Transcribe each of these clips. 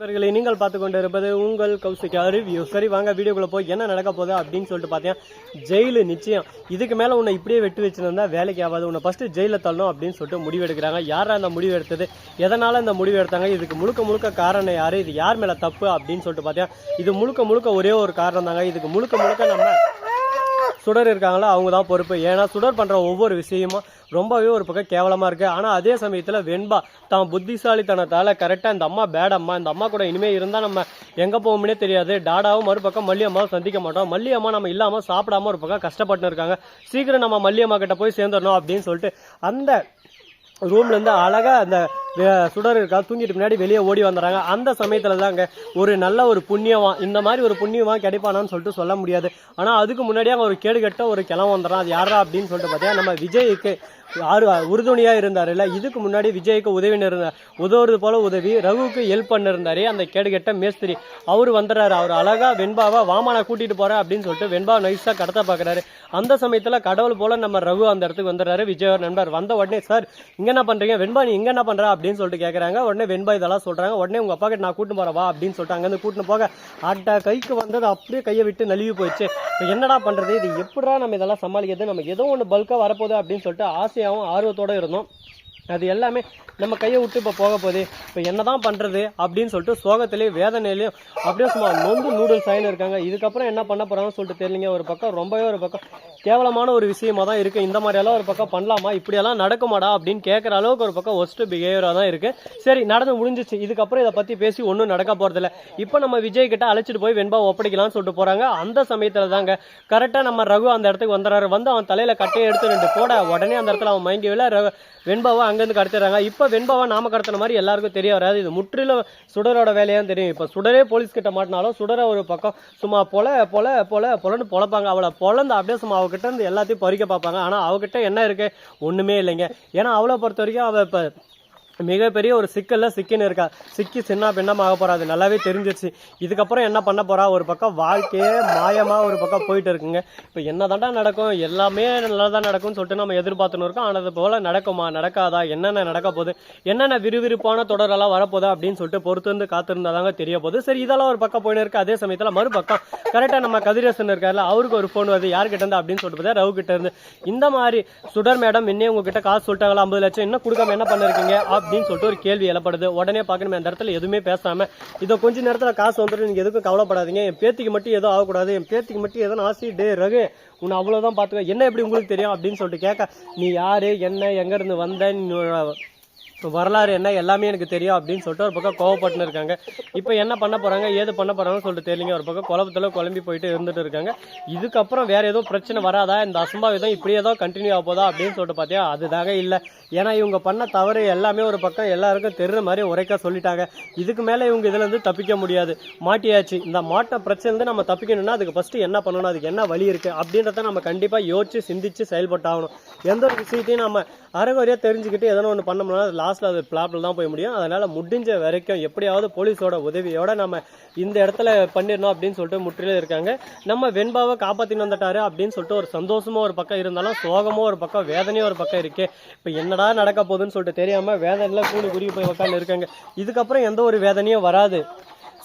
நண்பர்களே, நீங்கள் பார்த்து கொண்டு இருப்பது உங்கள் கௌசிகா ரிவ்யூ. சரி வாங்க வீடியோக்குள்ள போய் என்ன நடக்க போகுது அப்படின்னு சொல்லிட்டு பார்த்தீங்கன்னா, ஜெயிலு நிச்சயம். இதுக்கு மேலே உன்னை இப்படியே வெட்டி வச்சிருந்தா வேலைக்கு ஆகாது, உன்னை ஃபர்ஸ்ட் ஜெயிலில் தள்ளணும் அப்படின்னு சொல்லிட்டு முடிவு எடுக்கிறாங்க. யாரா அந்த முடிவு எடுத்தது, எதனால இந்த முடிவு எடுத்தாங்க, இதுக்கு முழுக்க முழுக்க காரணம் யாரு, இது யார் மேலே தப்பு அப்படின்னு சொல்லிட்டு பார்த்தீங்கன்னா, இது முழுக்க முழுக்க ஒரே ஒரு காரணம் தாங்க. இதுக்கு முழுக்க முழுக்க நம்ம சுடர் இருக்காங்களோ அவங்க தான் பொறுப்பு. ஏன்னா சுடர் பண்ணுற ஒவ்வொரு விஷயமும் ரொம்பவே ஒரு பக்கம் கேவலமாக இருக்குது. ஆனால் அதே சமயத்தில் வெண்பா தான் புத்திசாலித்தனத்தால் கரெக்டாக இந்த அம்மா பேடம்மா, இந்த அம்மா கூட இனிமேல் இருந்தால் நம்ம எங்கே போவோம்னே தெரியாது, டாடாவும் மறுபக்கம் மல்லியம்மாவும் சந்திக்க மாட்டோம், மல்லியம்மா நம்ம இல்லாமல் சாப்பிடாம ஒரு பக்கம் கஷ்டப்பட்டு இருக்காங்க, சீக்கிரம் நம்ம மல்லியம்மா கிட்ட போய் சேர்ந்துடணும் அப்படின்னு சொல்லிட்டு அந்த ரூம்லேருந்து அழகாக அந்த சுடர் இருக்கா தூங்கிட்டு முன்னாடி வெளியே ஓடி வந்துடுறாங்க. அந்த சமயத்தில் தாங்க ஒரு நல்ல ஒரு புண்ணியவான், இந்த மாதிரி ஒரு புண்ணியவான் கிடைப்பானான்னு சொல்லிட்டு சொல்ல முடியாது. ஆனால் அதுக்கு முன்னாடியே அங்கே ஒரு கேடுகட்ட ஒரு கிளம்ப வந்துடுறான். அது யாரா அப்படின்னு சொல்லிட்டு பார்த்தீங்கன்னா, நம்ம விஜய்க்கு உறுதுணையாக இருந்தார் இல்லை, இதுக்கு முன்னாடி விஜய்க்கு உதவுறது போல உதவி ரகுவுக்கு ஹெல்ப் பண்ணிருந்தாரு அந்த கேடுகட்ட மேஸ்திரி. அவர் வந்துடுறாரு. அவர் அழகா வெண்பாவை வாமான கூட்டிட்டு போறேன் அப்படின்னு சொல்லிட்டு வெண்பாவை நைஸா கடத்த பாக்குறாரு. அந்த சமயத்துல கடவுள் போல நம்ம ரகு அந்த இடத்துக்கு வந்துடுறாரு. விஜய் நண்பர் வந்த உடனே, சார் இங்க என்ன பண்றீங்க, வெண்பா நீ இங்க என்ன பண்ற அப்படின்னு சொல்லிட்டு கேட்கறாங்க. உடனே வெண்பா இதெல்லாம் சொல்றாங்க. உடனே உங்க அப்பா கிட்ட நான் கூட்டு போறவா அப்படின்னு சொல்லிட்டு அங்கிருந்து கூட்டின்னு போக ஆட்ட கைக்கு வந்தது அப்படியே கையை விட்டு நழுவி போயிடுச்சு. என்னடா பண்றது, இது எப்படா நம்ம இதெல்லாம் சமாளிக்கிறது, நம்ம ஏதோ ஒன்று பல்கா வரப்போகுது அப்படின்னு சொல்லிட்டு ஆசையாகவும் ஆர்வத்தோட இருந்தோம். அது எல்லாமே நம்ம கையை விட்டு இப்போ போக போகுது, இப்போ என்னதான் பண்ணுறது அப்படின்னு சொல்லிட்டு சோகத்திலையும் வேதனையிலையும் அப்படியே சும்மா நொந்து நூடுல்ஸ் ஆயின்னு இருக்காங்க. இதுக்கப்புறம் என்ன பண்ண போகிறாங்கன்னு சொல்லிட்டு தெரியலிங்க. ஒரு பக்கம் ரொம்பவே ஒரு பக்கம் கேவலமான ஒரு விஷயமா தான் இருக்குது. இந்த மாதிரியெல்லாம் ஒரு பக்கம் பண்ணலாமா, இப்படியெல்லாம் நடக்குமாடா அப்படின்னு கேட்குற அளவுக்கு ஒரு பக்கம் ஒஸ்ட் பிஹேவியராக தான் இருக்குது. சரி நடந்து முடிஞ்சிச்சு, இதுக்கப்புறம் இதை பற்றி பேசி ஒன்றும் நடக்க போகிறதில்ல. இப்போ நம்ம விஜய் கிட்ட அழைச்சிட்டு போய் வெண்பா ஒப்படைக்கலாம்னு சொல்லிட்டு போகிறாங்க. அந்த சமயத்தில் தாங்க கரெக்டாக நம்ம ரகு அந்த இடத்துக்கு வந்துடுறாரு. வந்து அவன் தலையில் கட்டையை எடுத்து 2 போட உடனே அந்த இடத்துல அவன் மயங்கவில்லை, வெண்பாவை அங்கேருந்து கடத்திடுறாங்க. இப்போ வெண்பாவை நாம கடத்தின மாதிரி எல்லாருக்கும் தெரிய வராது. இது முற்றிலும் சுடரோட வேலையான்னு தெரியும். இப்போ சுடரே போலீஸ் கிட்ட மாட்டினாலும் சுடரை ஒரு பக்கம் சும்மா பொலன்னு பொழப்பாங்க. அவளை பொழந்து அப்படியே சும்மா அவகிட்ட இருந்து எல்லாத்தையும் பறிக்க பார்ப்பாங்க. ஆனால் அவகிட்ட என்ன இருக்கு, ஒன்றுமே இல்லைங்க. ஏன்னா அவளை பொறுத்த வரைக்கும் அவள் இப்போ மிகப்பெரிய ஒரு சிக்கல்ல சிக்கின்னு இருக்கா. சிக்கி சின்ன பின்னமாக போறா, அது நல்லாவே தெரிஞ்சிருச்சு. இதுக்கப்புறம் என்ன பண்ண போறா, ஒரு பக்கம் வாழ்க்கையே மாயமா ஒரு பக்கம் போயிட்டு இருக்குங்க. இப்போ என்னதாண்டா நடக்கும், எல்லாமே நல்லதான் நடக்கும்னு சொல்லிட்டு நம்ம எதிர்பார்த்துன்னு இருக்கோம். ஆனால் அது போல நடக்குமா நடக்காதா, என்னென்ன நடக்க போகுது, என்னென்ன விறுவிறுப்பான தொடரெல்லாம் வரப்போதா அப்படின்னு சொல்லிட்டு பொறுத்து இருந்து காத்திருந்தாதாங்க தெரிய போகுது. சரி இதெல்லாம் ஒரு பக்கம் போயின்னு இருக்கு. அதே சமயத்தில் மறுபக்கம் கரெக்டாக நம்ம கதிரேசன் இருக்காருல்ல, அவருக்கு ஒரு ஃபோன் வருது. யார்கிட்ட இருந்து அப்படின்னு சொல்லிட்டு பார்த்தா ரவு கிட்ட இருந்து. இந்த மாதிரி சுடர் மேடம் இன்னே உங்ககிட்ட காசு சொல்லிட்டாங்களா 50 லட்சம், இன்னும் கொடுக்காம என்ன பண்ணிருக்கீங்க அப்படின்னு சொல்லிட்டு ஒரு கேள்வி எழப்படுது. உடனே பார்க்கணும் அந்த இடத்துல எதுவுமே பேசாம, இதோ கொஞ்ச நேரத்துல காசு வந்துட்டு நீங்க எதுக்கும் கவலைப்படாதீங்க, என் பேத்திக்கு மட்டும் எதுவும் ஆகக்கூடாது, என் பேத்திக்கு மட்டும் எதோ ஆசி டே ரகு உன்னை அவ்வளவுதான் பாத்துக்க, என்ன எப்படி உங்களுக்கு தெரியும் அப்படின்னு சொல்லிட்டு கேட்க, நீ யாரு, என்ன, எங்க இருந்து வந்த, வரலாறு என்ன, எல்லாமே எனக்கு தெரியும் அப்படின்னு சொல்லிட்டு ஒரு பக்கம் கோவப்பட்டுன்னு இருக்காங்க. இப்போ என்ன பண்ண போறாங்க, ஏது பண்ண போறாங்கன்னு சொல்லிட்டு தெரியலங்க. ஒரு பக்கம் குழப்பத்துல குழம்பி போயிட்டு இருந்துட்டு இருக்காங்க. இதுக்கப்புறம் வேற ஏதோ பிரச்சனை வராதா, இந்த அசம்பாவிதம் இப்படியே தான் கண்டினியூ ஆக போதா அப்படின்னு சொல்லிட்டு பார்த்தியா, அதுதாக இல்லை. ஏன்னா இவங்க பண்ண தவறு எல்லாமே ஒரு பக்கம் எல்லாருக்கும் தெரிற மாதிரி உரைக்க சொல்லிட்டாங்க. இதுக்கு மேலே இவங்க இதுல இருந்து தப்பிக்க முடியாது, மாட்டியாச்சு. இந்த மாட்ட பிரச்சனை இருந்து நம்ம தப்பிக்கணும்னா அதுக்கு ஃபர்ஸ்ட் என்ன பண்ணணும், அதுக்கு என்ன வழி இருக்கு அப்படின்றத நம்ம கண்டிப்பா யோசிச்சு சிந்திச்சு செயல்பட்டாகணும். எந்த ஒரு விஷயத்தையும் நம்ம அரைகுறையா தெரிஞ்சுக்கிட்டு எதனா ஒன்று பண்ணோம்னா லாஸ்ட்ல அது பிளாப்ல தான் போய் முடியும். அதனால முடிஞ்ச வரைக்கும் எப்படியாவது போலீஸோட உதவியோட நம்ம இந்த இடத்துல பண்ணிடணும் அப்படின்னு சொல்லிட்டு முற்றிலும் இருக்காங்க. நம்ம வெண்பாவை காப்பாத்தின்னு வந்துட்டாரு அப்படின்னு சொல்லிட்டு ஒரு சந்தோஷமா ஒரு பக்கம் இருந்தாலும் சோகமும் ஒரு பக்கம் வேதனையும் ஒரு பக்கம் இருக்கு. இப்ப என்னடா நடக்க போகுதுன்னு சொல்லிட்டு தெரியாம வேதனையில கூடி குறுகி போய் உட்காந்து இருக்காங்க. இதுக்கப்புறம் எந்த ஒரு வேதனையும் வராது.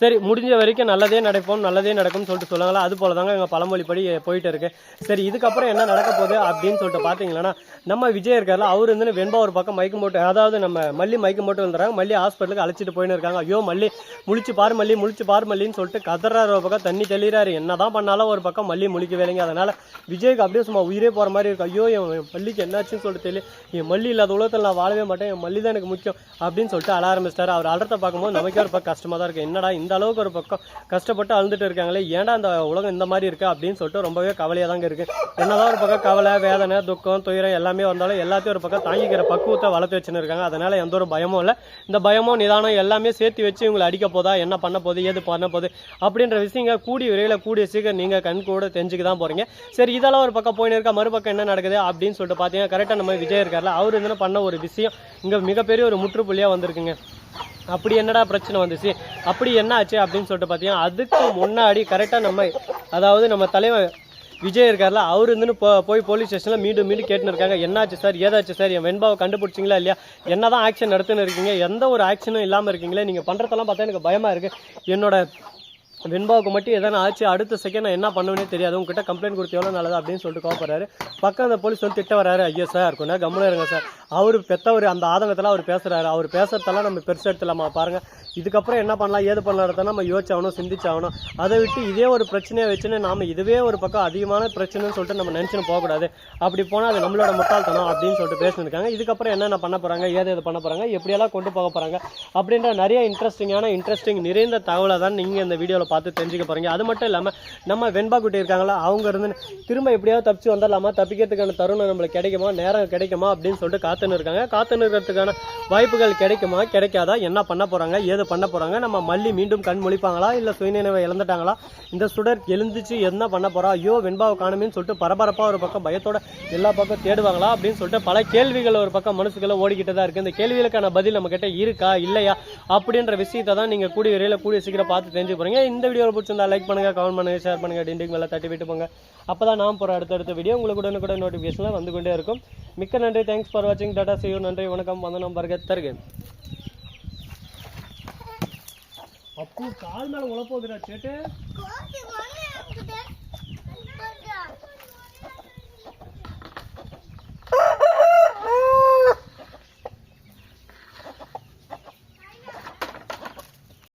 சரி முடிஞ்ச வரைக்கும் நல்லதே நடப்போம், நல்லதே நடக்கும்னு சொல்லிட்டு சொல்லுவாங்களா, அது போல தாங்க எங்கள் பழமொழிப்படி போயிட்டு இருக்கு. சரி இதுக்கப்புறம் என்ன நடக்க போகுது அப்படின்னு சொல்லிட்டு பார்த்தீங்கன்னா, நம்ம விஜய் இருக்கார்ல, அவர் வந்து வெண்பா ஒரு பக்கம் மயக்கம் போட்டு, அதாவது நம்ம மல்லி மயக்கம் போட்டு வந்துடுறாங்க. மல்லி ஹாஸ்பிட்டலுக்கு அழைச்சிட்டு போயின்னு இருக்காங்க. ஐயோ மல்லி முழிச்சு பாரு மல்லி, முழிச்சு பாரு மல்லின்னு சொல்லிட்டு கதறாரு. ஒரு பக்கம் தண்ணி தெளிறாரு. என்னதான் பண்ணாலும் ஒரு பக்கம் மல்லி முழிக்க வேலைங்க. அதனால விஜய்க்கு அப்படியே சும்மா உயிரே போற மாதிரி இருக்கு. ஐயோ என் மல்லிக்கு என்னாச்சுன்னு சொல்லிட்டு தெரியல, என் மல்லி இல்லாத உலகத்தில் நான் வாழவே மாட்டேன், என் மல்லி தான் எனக்கு முக்கியம் அப்படின்னு சொல்லிட்டு அழ ஆரம்பிச்சிட்டாரு. அவர் அழறத பார்க்கும்போது நமக்கே ஒரு பக்கம் கஷ்டமா தான் இருக்கு. என்னடா இந்த அளவுக்கு ஒரு பக்கம் கஷ்டப்பட்டு அழுந்துட்டு இருக்காங்களே, ஏன்டா அந்த உலகம் இந்த மாதிரி இருக்கு அப்படின்னு சொல்லிட்டு ரொம்பவே கவலையா தாங்க இருக்கு. என்னதான் ஒரு பக்கம் கவலை, வேதனை, துக்கம், துயரம் எல்லாமே வந்தாலும் எல்லாத்தையும் ஒரு பக்கம் தாங்கிக்கிற பக்குவத்தை வளர்த்து வச்சுன்னு இருக்காங்க. அதனால எந்த ஒரு பயமும் இல்லை. இந்த பயமும் நிதானம் எல்லாமே சேர்த்து வச்சு இவங்களை அடிக்க போதா, என்ன பண்ண போகுது, ஏது பண்ண போகுது அப்படின்ற விஷயங்க கூடிய விரைவில் கூடிய சீக்கிரம் நீங்க கண் கூட தெரிஞ்சுக்க தான் போறீங்க. சரி இதெல்லாம் ஒரு பக்கம் போயின்னு இருக்கா, மறுபக்கம் என்ன நடக்குது அப்படின்னு சொல்லிட்டு பாத்தீங்கன்னா, கரெக்டா நம்ம விஜய் இருக்காருல, அவர் என்ன பண்ண ஒரு விஷயம் இங்க மிகப்பெரிய ஒரு முற்றுப்புள்ளியா வந்திருக்குங்க. அப்படி என்னடா பிரச்சனை வந்துச்சு, அப்படி என்ன ஆச்சு அப்படின்னு சொல்லிட்டு பார்த்தீங்கன்னா, அதுக்கு முன்னாடி கரெக்டாக நம்ம அதாவது நம்ம தலைவன் விஜய் இருக்கார்ல அவர் இருந்துன்னு போய் போலீஸ் ஸ்டேஷனில் மீண்டும் கேட்டுன்னு இருக்காங்க, என்னாச்சு சார், ஏதாச்சும் சார், என் வெண்பாவை கண்டுபிடிச்சிங்களா இல்லையா, என்னதான் ஆக்ஷன் எடுத்துன்னு இருக்கீங்க, எந்த ஒரு ஆக்ஷனும் இல்லாமல் இருக்கீங்களே, நீங்கள் பண்ணுறதெல்லாம் பார்த்தா எனக்கு பயமாக இருக்குது, என்னோட வெண்பாவுக்கு மட்டும் எதனா ஆச்சு அடுத்த செகண்ட் நான் என்ன பண்ணுவேனே தெரியாது, உங்ககிட்ட கம்ப்ளைண்ட் கொடுத்து எவ்வளோ நல்லது அப்படின்னு சொல்லிட்டு கோவப்படுறாரு. பக்கம் அந்த போலீஸ் வந்து திட்ட வராரு, ஐயோ சார் கொஞ்சம் கம்முன்னு இருங்க சார், அவர் பெற்றவர் அந்த ஆதங்கத்தில் அவர் பேசுகிறாரு, அவர் பேசுறதெல்லாம் நம்ம பெருசு எடுத்துலாமா பாருங்கள், இதுக்கப்புறம் என்ன பண்ணலாம் ஏது பண்ணலாம் நம்ம யோசிச்சாகணும் சிந்திச்சாகணும், அதை விட்டு இதே ஒரு பிரச்சனையை வச்சுன்னு நாம் இதுவே ஒரு பக்கம் அதிகமான பிரச்சனைன்னு சொல்லிட்டு நம்ம நினச்சின்னு போகக்கூடாது, அப்படி போனால் அது நம்மளோட முட்டாள்தனம் அப்படின்னு சொல்லிட்டு பேசினிருக்காங்க. இதுக்கப்புறம் என்னென்ன பண்ண போகிறாங்க, ஏது பண்ண போகிறாங்க, எப்படியெல்லாம் கொண்டு போக போகிறாங்க அப்படின்ற நிறைய இன்ட்ரெஸ்டிங் நிறைந்த தகவலை தான் நீங்கள் இந்த வீடியோவில் பார்த்து தெரிஞ்சுக்க போறீங்க. அது மட்டும் இல்லாமல் நம்ம வெண்பா குட்டி இருக்காங்களா, அவங்க இருந்து திரும்ப எப்படியாவது தப்பிச்சு வந்துடலாமா, தப்பிக்கிறதுக்கான தருணம் நம்மளுக்கு கிடைக்குமா, நேரம் கிடைக்குமா அப்படின்னு சொல்லிட்டு காத்துன்னு இருக்காங்க. காத்துன்னு இருக்கிறதுக்கான வாய்ப்புகள் கிடைக்குமா கிடைக்காதா, என்ன பண்ண போறாங்க ஏது பண்ண போறாங்க, நம்ம மல்லி மீண்டும் கண் முழிப்பாங்களா இல்லை சுயநினைவை இழந்துட்டாங்களா, இந்த சுடர் எழுந்துச்சு என்ன பண்ண போறா, ஐயோ வெண்பாவை காணுமேன்னு சொல்லிட்டு பரபரப்பா ஒரு பக்கம் பயத்தோட எல்லா பக்கம் தேடுவாங்களா அப்படின்னு சொல்லிட்டு பல கேள்விகள் ஒரு பக்கம் மனசுக்குள்ள ஓடிக்கிட்டு தான் இருக்கு. இந்த கேள்விகளுக்கான பதில் நம்ம கிட்ட இருக்கா இல்லையா அப்படின்ற விஷயத்தை தான் நீங்க கூடிய சீக்கிரம் பார்த்து தெரிஞ்சு போறீங்க. இந்த வீடியோ பிடிச்சிருந்தா லைக் பண்ணுங்க, கமெண்ட் பண்ணுங்க, ஷேர் பண்ணுங்க, டிண்டிங் மேல தட்டி விட்டு போங்க. அப்பதான் நான் போற அடுத்த வீடியோ உங்களுக்கு உடனே நோட்டிபிகேஷன்ல வந்து கொண்டே இருக்கும். மிக்க நன்றி, தேங்க்ஸ் ஃபார் வாட்சிங், டாடா, see you, நன்றி, வணக்கம், வந்தனம், பர்கத் தருக. அப்போ கால் மேல உழப்போகுதுடா சேட்டு.